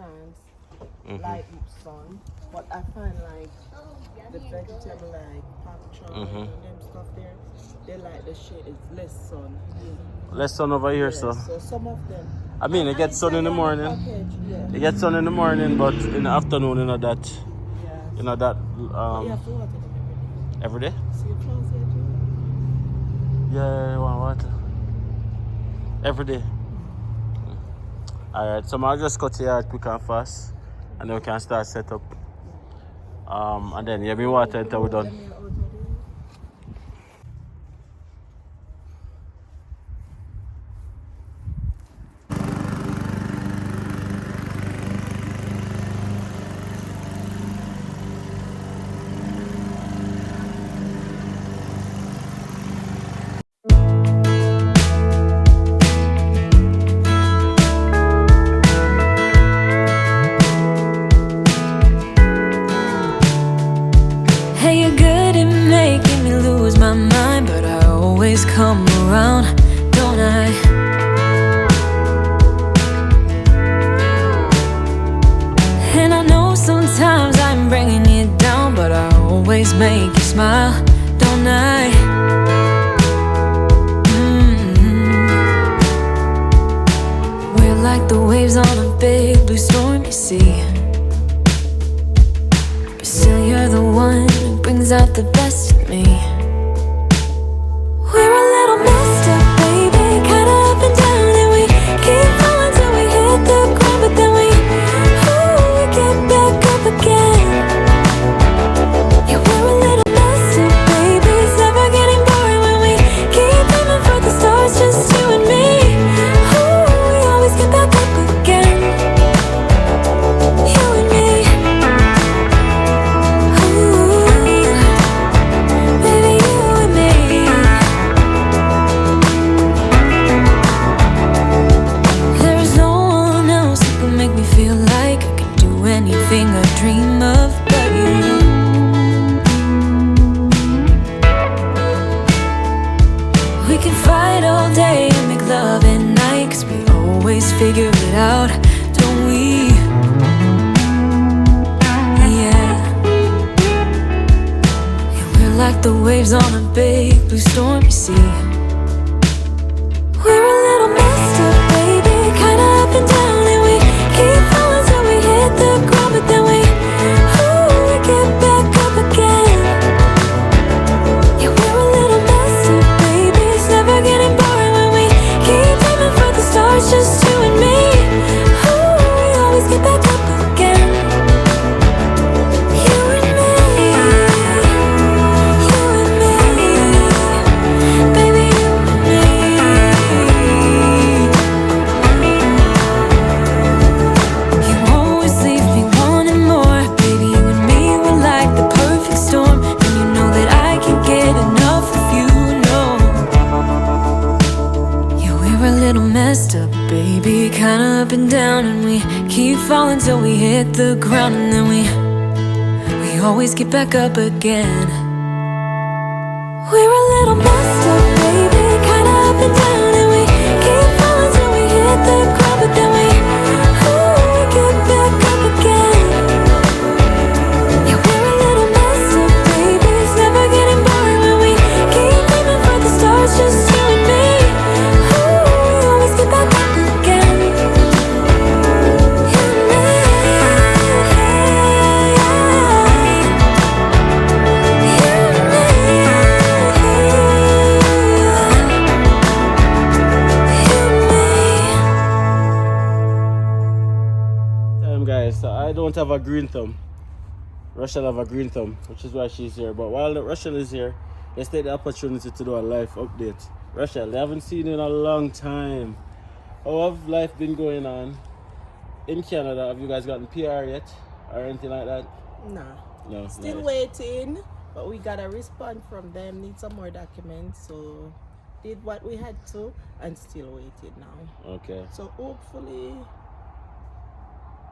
plants like sun, but I find like the vegetable like pak choi and them stuff there, they like the shade is less sun. Less sun over here, so. So some of them. I mean, it gets sun in the morning. It gets sun in the morning, but in the afternoon, you know that. Yeah. You know that. You have to water them Every day. See your plants here, too? Yeah, you want water. Every day. Alright, so I'll just cut here quick and fast, and then we can start set up. And then you have me water until we're done. Hey, you're good at making me lose my mind, but I always come around, don't I? And I know sometimes I'm bringing you down, but I always make you smile, don't I? We're like the waves on a big blue stormy sea, but still you're the one who brings out the best in me. We're a little messed up, baby, kinda up and down, and we keep falling till we hit the ground, but then we get back up again. Yeah, we're a little messed up, baby, it's never getting boring when we keep aiming for the stars, just you and me. We always get back up again, you and me. Baby, you and me. There's no one else who can make me feel like I can do anything I dream of but you. We can fight all day and make love at night, 'cause we always figure it out, don't we? Yeah. We're like the waves on a big blue stormy sea. We're a little messed up, baby, kinda up and down, and we keep falling till we hit the ground, but then we get back up again. Yeah, we're a little messed up, baby, it's never getting boring when we keep aiming for the stars, just you and me. We always get back up again. You and me. You and me. Baby, you and me. You always leave me wanting more. Baby, you and me, we're like the perfect storm, and you know that I can't get enough of you, no. Yeah, we're a little messed up, baby, kinda up and down, and we keep falling till we hit the ground, and then we always get back up again. We're a little messed up, baby, kinda up and down, and we keep falling till we hit the ground, but then we get back up again. Yeah, we're a little messed up, baby, it's never getting boring when we keep aiming for the stars, just you and me. We always get back up again. You and me. Guys, so I don't have a green thumb. Rachel have a green thumb, which is why she's here. But while Rachel is here, let's take the opportunity to do a life update. Rachel, they haven't seen you in a long time. How have life been going on in Canada? Have you guys gotten PR yet or anything like that? No. Still nice. waiting, but we got a response from them. Need some more documents, so did what we had to, and still waiting now. Okay. So hopefully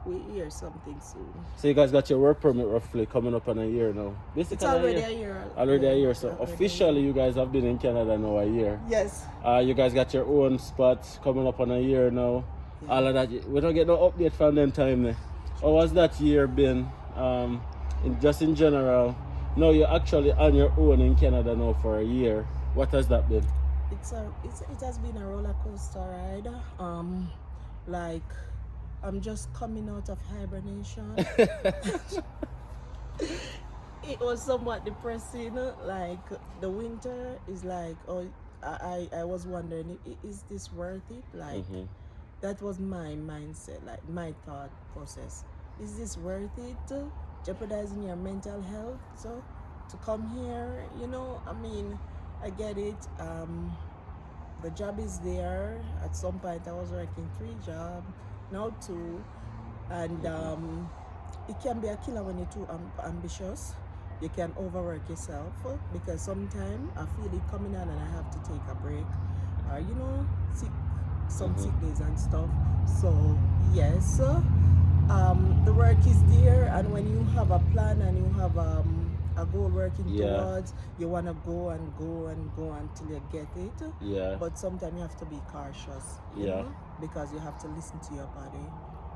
we hear something soon. So you guys got your work permit roughly coming up on a year now. Basically It's already a year. Already a year. So officially you guys have been in Canada now a year. Yes. You guys got your own spot coming up on a year now. Yeah. All of that. We don't get no update from them time there. How was that year been? Just in general. No, you're actually on your own in Canada now for a year. What has that been? It has been a roller coaster ride. Like I'm just coming out of hibernation. It was somewhat depressing. Like the winter is like, oh, I was wondering, is this worth it? Like that was my mindset, like my thought process. Is this worth it? Jeopardizing your mental health, so to come here, you know, I mean, I get it. The job is there. At some point I was working 3 jobs, now 2, and it can be a killer when you're too ambitious. You can overwork yourself, because sometimes I feel it coming on and I have to take a break, or you know, some sick days and stuff. So yes, the work is there, and when you have a plan and you have a goal working towards, you want to go and go and go until you get it. Yeah. But sometimes you have to be cautious, you know, because you have to listen to your body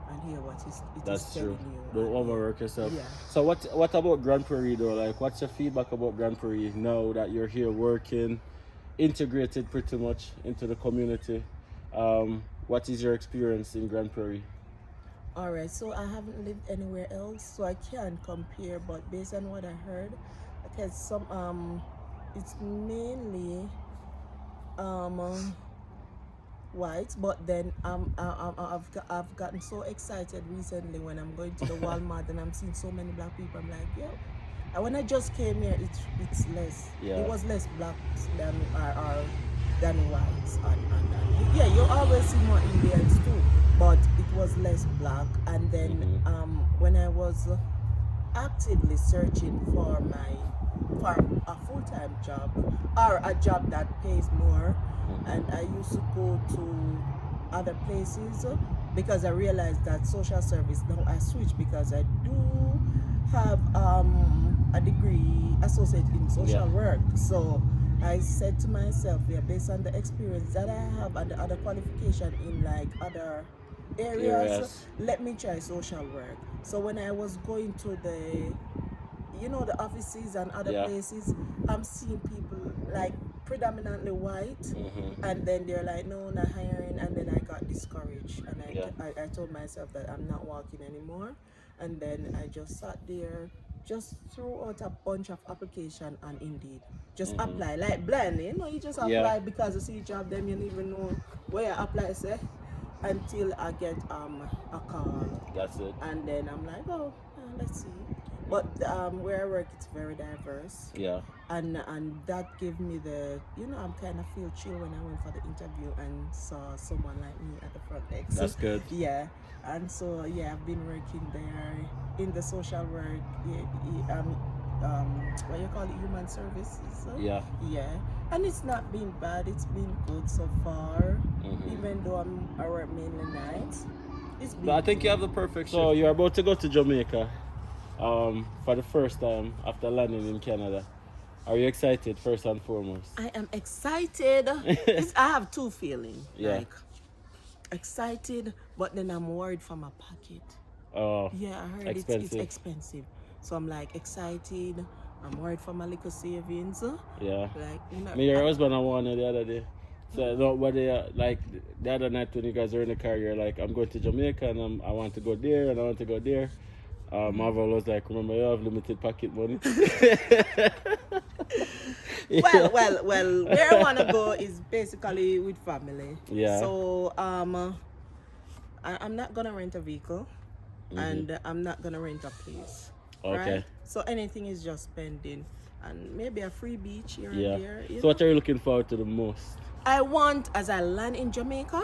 and hear what That's true. telling you. Don't overwork yourself. Yeah. So what about Grand Prairie though? Like, what's your feedback about Grand Prairie now that you're here working, integrated pretty much into the community? What is your experience in Grand Prairie? All right, so I haven't lived anywhere else, so I can't compare. But based on what I heard, because it's mainly white. But then I've gotten so excited recently when I'm going to the Walmart and I'm seeing so many black people. I'm like, yo. And when I just came here, it's less. Yeah. It was less blacks than whites. And yeah, you always see more Indians too, but it was less black. And then when I was actively searching for a full-time job or a job that pays more, and I used to go to other places because I realized that social service, now I switched because I do have a degree associate in social work. So I said to myself, based on the experience that I have and the other qualification in like other areas, let me try social work. So when I was going to the offices and other places, I'm seeing people like predominantly white, and then they're like, no, not hiring, and then I got discouraged, and I told myself that I'm not walking anymore, and then I just sat there, just threw out a bunch of application on Indeed. Just apply like blindly, you just apply because you see job, then you don't even know where you apply, say, until I get a call. That's it. And then I'm like, oh, let's see. But where I work, it's very diverse. Yeah. And that gave me the, I'm kind of feel chill when I went for the interview and saw someone like me at the front desk. That's good. Yeah. And so, I've been working there in the social work, what you call it, human services. Yeah. And it's not been bad. It's been good so far. Even though I work mainly nights. It's been but I think you have the perfect shift. So you're about to go to Jamaica for the first time after landing in Canada. Are you excited, first and foremost? I am excited. I have two feelings. Like excited, but then I'm worried for my pocket. Oh, yeah, I heard it's expensive. So I'm like excited. I'm worried for my little savings. Yeah. Like, Me, your husband, I wanted the other day. So nobody like the other night when you guys were in the car, you're like, I'm going to Jamaica and I want to go there and I want to go there. Marvel was like, remember, you have limited pocket money. Well, where I want to go is basically with family. Yeah. So I'm not gonna rent a vehicle, and I'm not gonna rent a place. Okay. Right? So anything is just spending, and maybe a free beach here and there. So what are you looking forward to the most? I want, as I land in Jamaica,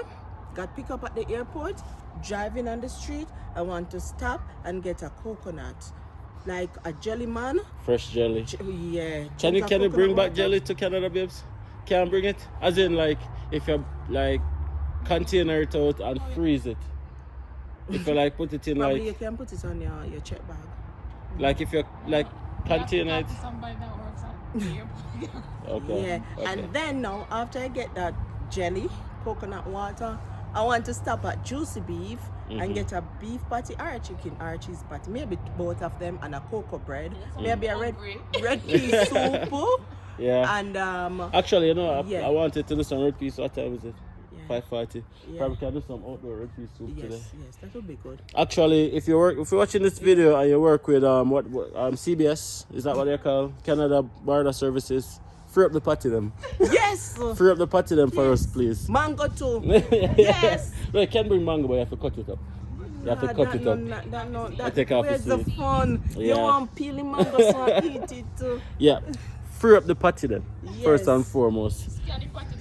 got picked up at the airport, driving on the street, I want to stop and get a coconut, like a jelly man. Fresh jelly. Yeah. Can you bring back jelly to Canada, babes? Can bring it? As in, like, if you like container it out and freeze it. If you like put it in probably like. You can put it on your check bag. Like if you like container it. Somebody that works at the airport. Okay. Yeah. Okay. And then now after I get that jelly, coconut water, I want to stop at Juicy Beef and get a beef patty or a chicken or a cheese patty. Maybe both of them and a cocoa bread. Maybe a red pea soup. Yeah. And Actually, you know, yeah. I wanted to do some red peas. What time is it? Yeah. 5:40. Yeah. Probably can do some outdoor red pea soup today. Yes, that would be good. Actually, if you're watching this video and you work with CBS, is that what they call Canada Border Services? Free up the patty them. Yes. Free up the patty them for us, please. Mango too. Yes. No, you can bring mango, but you have to cut it up. You have to cut it up. That, take off the where's the seed. fun? Yeah. You want peeling mango so I eat it too. Yeah. Free up the patty then. Yes. First and foremost.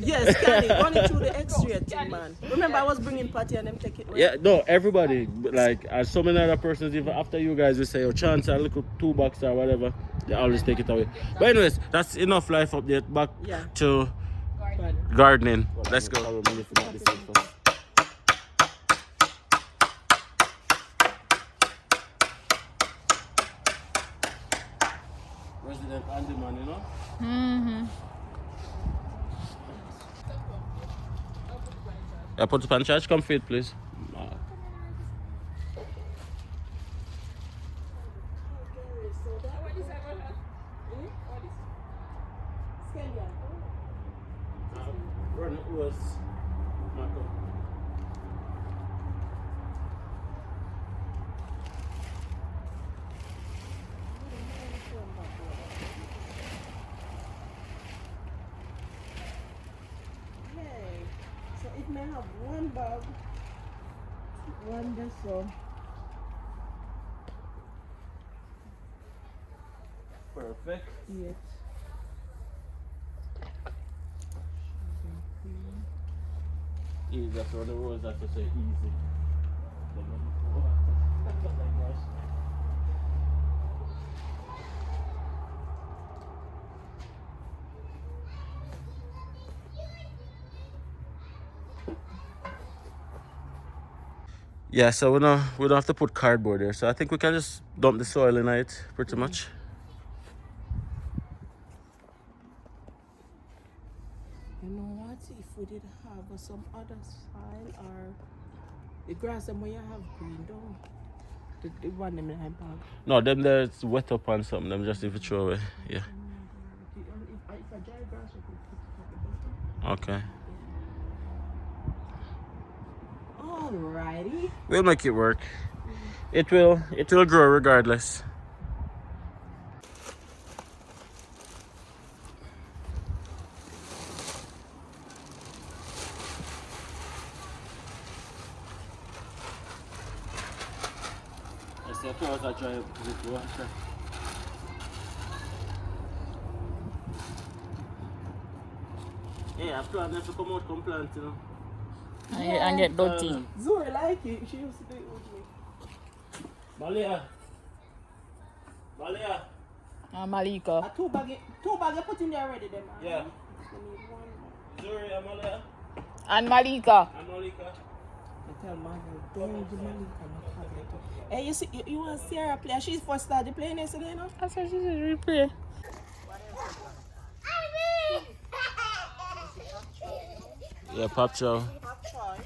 Yes, Candy, run it through the X-ray thing, man. Remember, I was bringing patty and them take it away. Yeah, no, everybody, like, as so many other persons, even after you guys will say, oh, chance a little $2 or whatever, they always take it away. But anyways, that's enough life update. Back to gardening. Let's go. Resident handyman, you know? Mm-hmm. Yeah, put the pan charge, come feed, please. So it may have one bag, one this one. Perfect. Yes. Easy, that's what the rules have to say, easy. Yeah, so we don't have to put cardboard there, so I think we can just dump the soil in it pretty much. You know what? If we did have some other soil or the grass them where you have green down, the one them in the bag. No, them that's wet up on something, them just if you throw away. Yeah. If a dry grass, you could put it at the bottom. Okay. Alrighty. We'll make it work. It will grow regardless. Yeah, I plan them to come out, come plant, you know. And get dirty. Zuri like it. She used to do it with me. Malia. Malika. Two bag you put in there already, them. Yeah. We need one more. Zuri and Malia. And Malika. And Malika. I tell Marvel, don't use the Malika, not tablet. Hey, you see, you want to see her play? She first started playing yesterday, you know? That's why she said replay. Yeah, Pop Chow. Pop choy,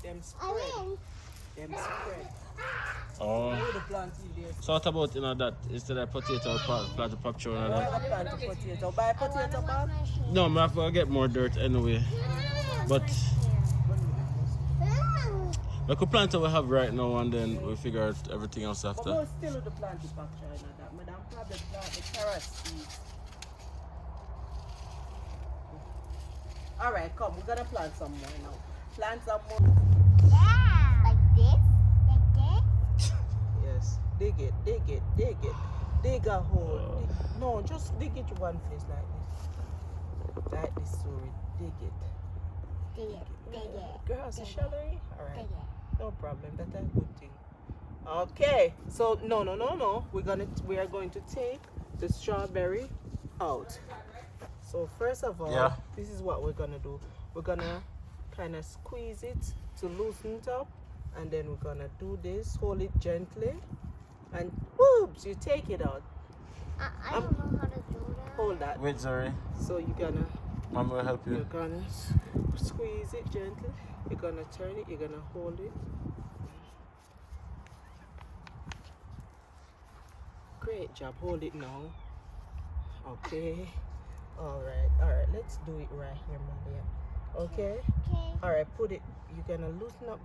them spread. Oh. Put the plant in there. So what about, you know, that instead of potato or plant a Pop Chow and all Why that? not plant a potato? Buy a potato bag? No, I'm have to get more dirt anyway. But we could plant what we have right now and then we'll figure out everything else But after. we'll still do the plant the pop choy and that. Madam probably plant the carrot seeds. Alright, come, we're gonna plant some more now. Plant some more. Yeah, like this, like this. Yes, dig it. Dig a hole. No, just dig it to one place like this. Like this, sorry. Dig it. Dig it. Girls, is shallow? Alright. Dig it. No problem. That's a good thing. Okay. So no. We are going to take the strawberry out. So first of all, this is what we're gonna do. We're gonna kind of squeeze it to loosen it up, and then we're gonna do this. Hold it gently, and whoops, you take it out. I don't know how to do that. Hold that. Wait, sorry. So you're gonna Mom will help you're you. gonna squeeze it gently. You're gonna turn it, you're gonna hold it. Great job, hold it now. Okay. Alright, let's do it right here, Malia. Okay? Okay. Alright, put it, you're gonna loosen up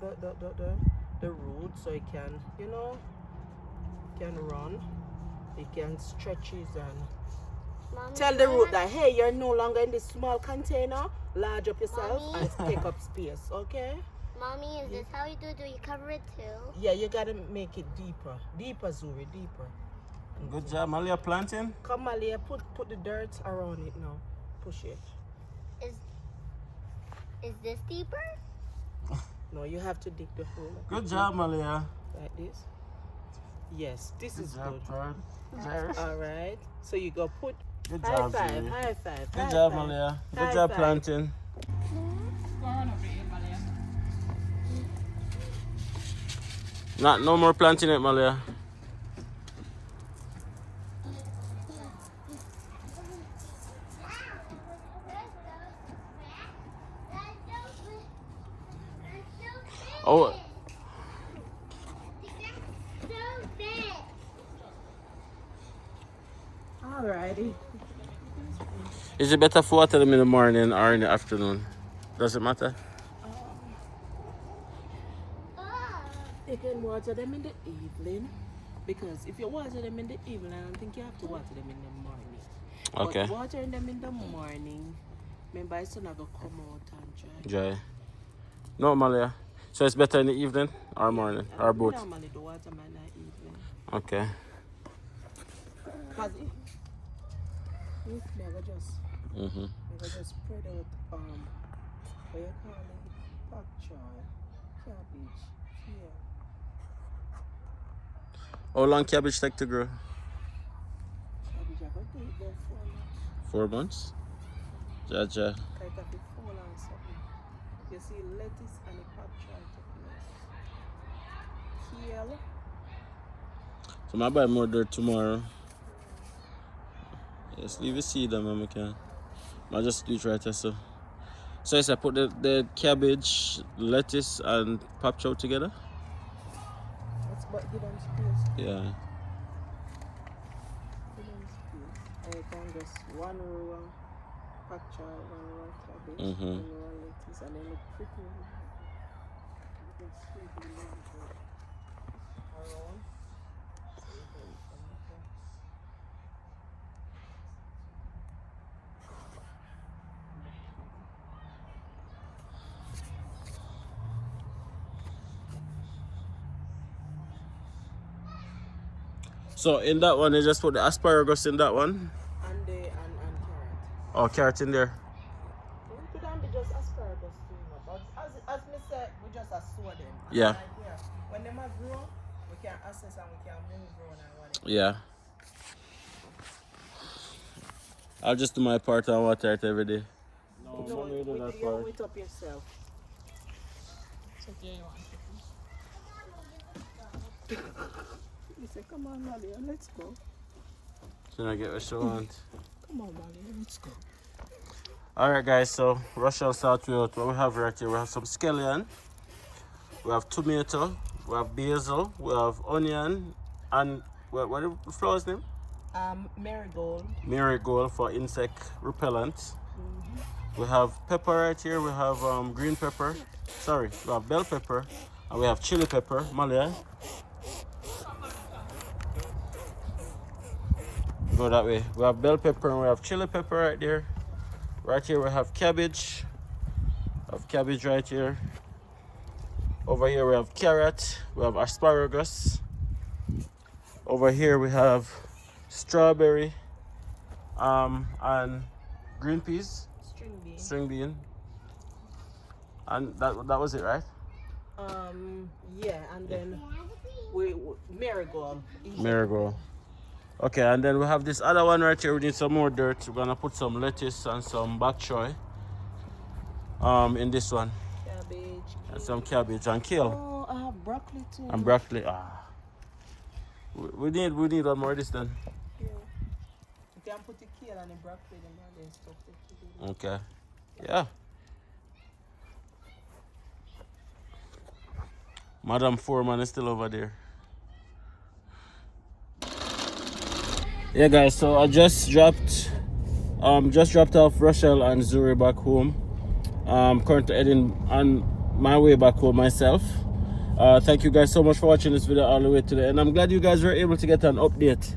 the root so it can, you know, can run. It can stretches and Mommy, tell the why root not- that hey, you're no longer in this small container. Large up yourself Mommy? and take up space, okay? Mommy, is this how you do it? Do you cover it too? Yeah, you gotta make it deeper. Deeper, Zuri, deeper. Good job, Malia, planting. Come, Malia, put the dirt around it now. Push it. Is this deeper? No, you have to dig the hole. Good job, Malia. Like this. Yes, this is Good job, good. Fred. Good job. All right. So you go put Good high job, five, Zuri. high five. Good high job, five. Malia. Good High job five. planting. No more planting it, Malia. Oh, Alrighty. is it better for water them in the morning or in the afternoon? Does it matter? You can water them in the evening because if you water them in the evening, I don't think you have to water them in the morning. Okay. But watering them in the morning, remember it's not gonna come out and dry. Dry. No, Malia. So it's better in the evening or morning or both? Normally the water man in the evening. Okay. Cause if never just Mm-hmm. never just spread out what you call it, pak choy, cabbage, yeah. How long cabbage take to grow? Cabbage I got to eat them 4 4 months. months? Jaja. Kind of it fall on something. You see lettuce and the pak choy took kale. So I buy more dirt tomorrow. Just leave a seed them and I can. I just do it right there, so. So yes, I put the cabbage, lettuce and pop chow together? Let's but give them space. Yeah. Give them space. And you can just one row pak choy, one row cabbage, Mhm. one row lettuce, and then you prepare it. You can sprinkle it around. So in that one, you just put the asparagus in that one? And carrot. Oh, carrot in there. We could be just asparagus too, you know, but as me said, we just sow them. And Yeah. like here, when them are grow, we can access and we can move around and whatever. Yeah. I'll just do my part and water it every day. No, No, mommy do that you part. wait up yourself. You say, come on, Malia, let's go. So I get what she want. Come on, Malia, let's go. Alright guys, so Russian start with what we have right here. We have some scallion, we have tomato, we have basil, we have onion, and what is the flower's name? Marigold. Marigold for insect repellent. We have pepper right here, we have green pepper, sorry, we have bell pepper, and we have chili pepper, Malia. Go that way. We have bell pepper and we have chili pepper right there. Right here we have cabbage. We have cabbage right here. Over here we have carrot. We have asparagus. Over here we have strawberry and green peas, String bean. string bean. And that was it, right? Yeah, and then we marigold. Marigold. Okay, and then we have this other one right here. We need some more dirt. We're gonna put some lettuce and some bok choy in this one. Cabbage. And some cabbage and kale. Oh, I have broccoli too. And broccoli. We need one more of this then. Yeah. You can put the kale and the broccoli and then stuff it together. Okay. Yeah. Madam Foreman is still over there. Yeah, guys. So I just dropped off Rochelle and Zuri back home. Currently heading on my way back home myself. Thank you guys so much for watching this video all the way to the end. I'm glad you guys were able to get an update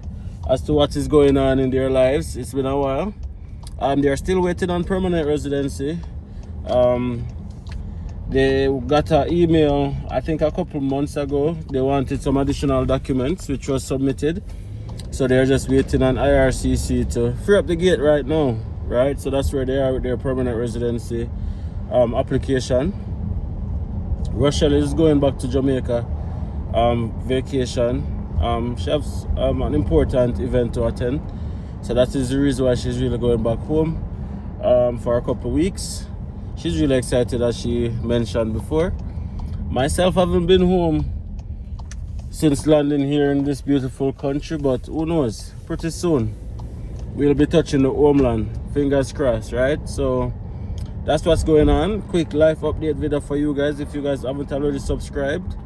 as to what is going on in their lives. It's been a while. They're still waiting on permanent residency. They got an email, I think a couple months ago. They wanted some additional documents which was submitted. So they're just waiting on IRCC to free up the gate right now. Right? So that's where they are with their permanent residency application. Rochelle is going back to Jamaica vacation. She has an important event to attend, so that is the reason why she's really going back home for a couple of weeks. She's really excited, as she mentioned before. Myself, haven't been home since landing here in this beautiful country, but who knows, pretty soon we'll be touching the homeland, fingers crossed, right? So that's what's going on. Quick life update video for you guys. If you guys haven't already subscribed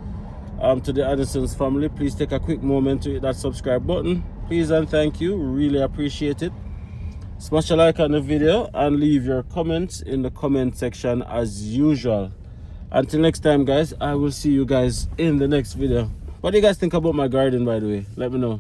to the Addison's family, please take a quick moment to hit that subscribe button. Please and thank you. Really appreciate it. Smash a like on the video and leave your comments in the comment section as usual. Until next time, guys, I will see you guys in the next video. What do you guys think about my garden, by the way? Let me know.